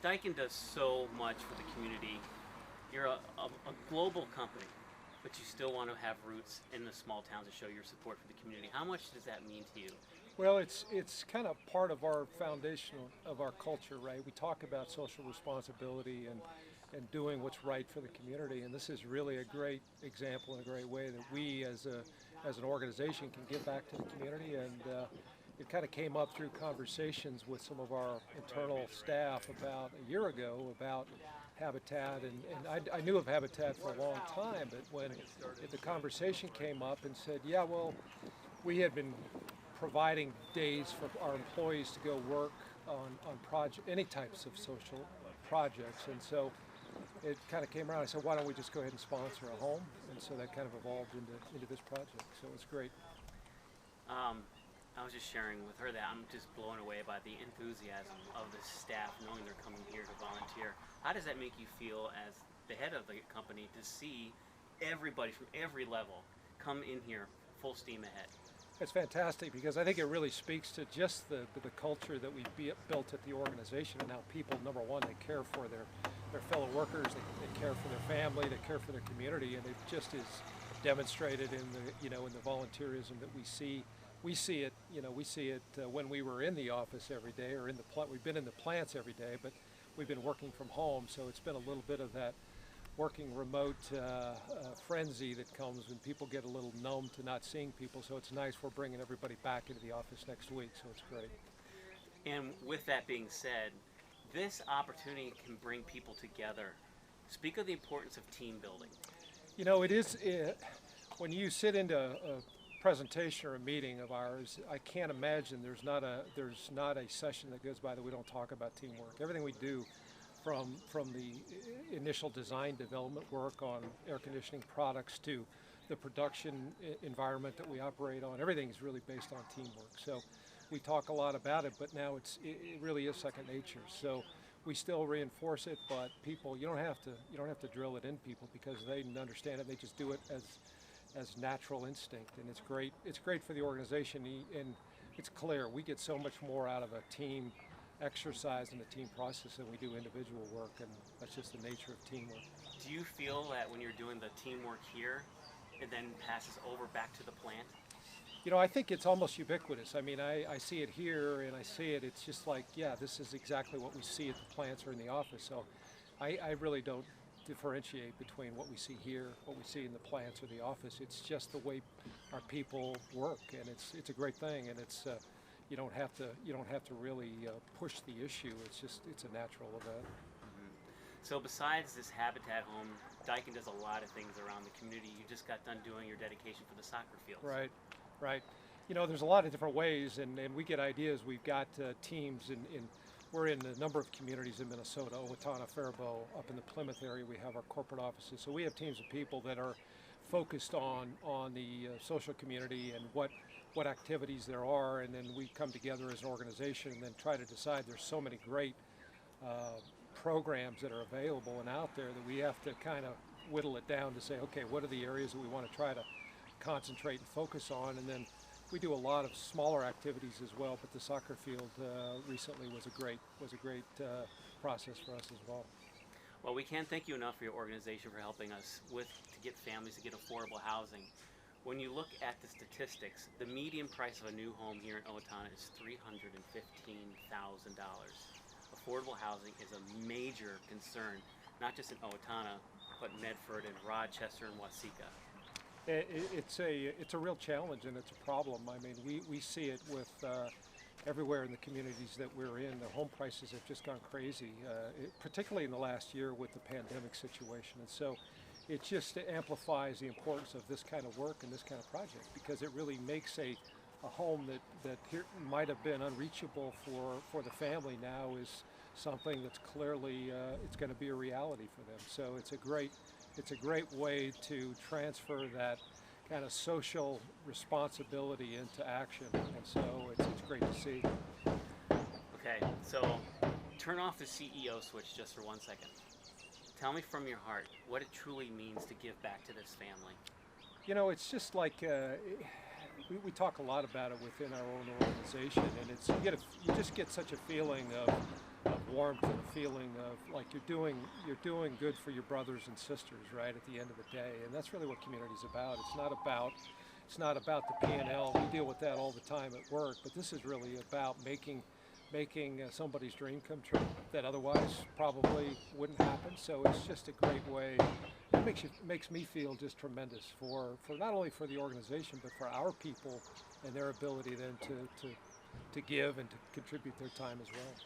Daikin does so much for the community. You're a global company, but you still want to have roots in the small towns to show your support for the community. How much does that mean to you? Well, it's kind of part of our foundation of our culture, right? We talk about social responsibility and doing what's right for the community, and this is really a great example and a great way that we as an organization can give back to the community. And it kind of came up through conversations with some of our internal staff about a year ago about Habitat, and I knew of Habitat for a long time, but when the conversation came up and said, yeah, well, we had been providing days for our employees to go work on any types of social projects, and so it kind of came around. I said, why don't we just go ahead and sponsor a home? And so that kind of evolved into this project, so it's great. I was just sharing with her that I'm just blown away by the enthusiasm of the staff knowing they're coming here to volunteer. How does that make you feel as the head of the company to see everybody from every level come in here full steam ahead? It's fantastic because I think it really speaks to just the culture that we built at the organization, and how people, number one, they care for their fellow workers, they care for their family, they care for their community, and it just is demonstrated in the in the volunteerism that we see. We see it, when we were in the office every day, or we've been in the plants every day, but we've been working from home, so it's been a little bit of that working remote frenzy that comes when people get a little numb to not seeing people. So it's nice we're bringing everybody back into the office next week, so it's great. And with that being said, this opportunity can bring people together. Speak of the importance of team building. It is, when you sit into a presentation or a meeting of ours, I can't imagine there's not a session that goes by that we don't talk about teamwork. Everything we do, from the initial design development work on air conditioning products to the production environment that we operate on, everything is really based on teamwork. So we talk a lot about it, but now it really is second nature. So we still reinforce it, but people, you don't have to drill it in people, because they understand it. They just do it as natural instinct, and it's great. It's great for the organization, and it's clear we get so much more out of a team exercise and a team process than we do individual work, and that's just the nature of teamwork. Do you feel that when you're doing the teamwork here, it then passes over back to the plant? I think it's almost ubiquitous. I mean, I see it here, and I see it. It's just like, yeah, this is exactly what we see at the plants or in the office. So I really don't differentiate between what we see here, what we see in the plants or the office. It's just the way our people work, and it's a great thing. And it's you don't have to really push the issue. It's a natural event. Mm-hmm. So besides this Habitat home, Daikin does a lot of things around the community. You just got done doing your dedication for the soccer fields. Right. There's a lot of different ways, and we get ideas. We've got teams we're in a number of communities in Minnesota, Owatonna, Faribault, up in the Plymouth area. We have our corporate offices. So we have teams of people that are focused on the social community and what activities there are, and then we come together as an organization and then try to decide. There's so many great programs that are available and out there that we have to kind of whittle it down to say, okay, what are the areas that we want to try to concentrate and focus on, and then we do a lot of smaller activities as well. But the soccer field recently was a great process for us as well. Well, we can't thank you enough for your organization for helping us to get families to get affordable housing. When you look at the statistics, the median price of a new home here in Owatonna is $315,000. Affordable housing is a major concern, not just in Owatonna, but Medford and Rochester and Waseca. It's a real challenge, and it's a problem. I mean, we see it with everywhere in the communities that we're in. The home prices have just gone crazy, particularly in the last year with the pandemic situation. And so it just amplifies the importance of this kind of work and this kind of project, because it really makes a home that here might have been unreachable for the family now is something that's clearly it's going to be a reality for them. So it's a great way to transfer that kind of social responsibility into action, and so it's great to see. Okay, so turn off the CEO switch just for 1 second. Tell me from your heart what it truly means to give back to this family. It's just like we talk a lot about it within our own organization, and you just get such a feeling warmth and a feeling of like you're doing good for your brothers and sisters, right, at the end of the day. And that's really what community is about. It's not about the P&L. We deal with that all the time at work, but this is really about making somebody's dream come true that otherwise probably wouldn't happen. So it's just a great way. It makes me feel just tremendous for not only for the organization but for our people and their ability then to give and to contribute their time as well.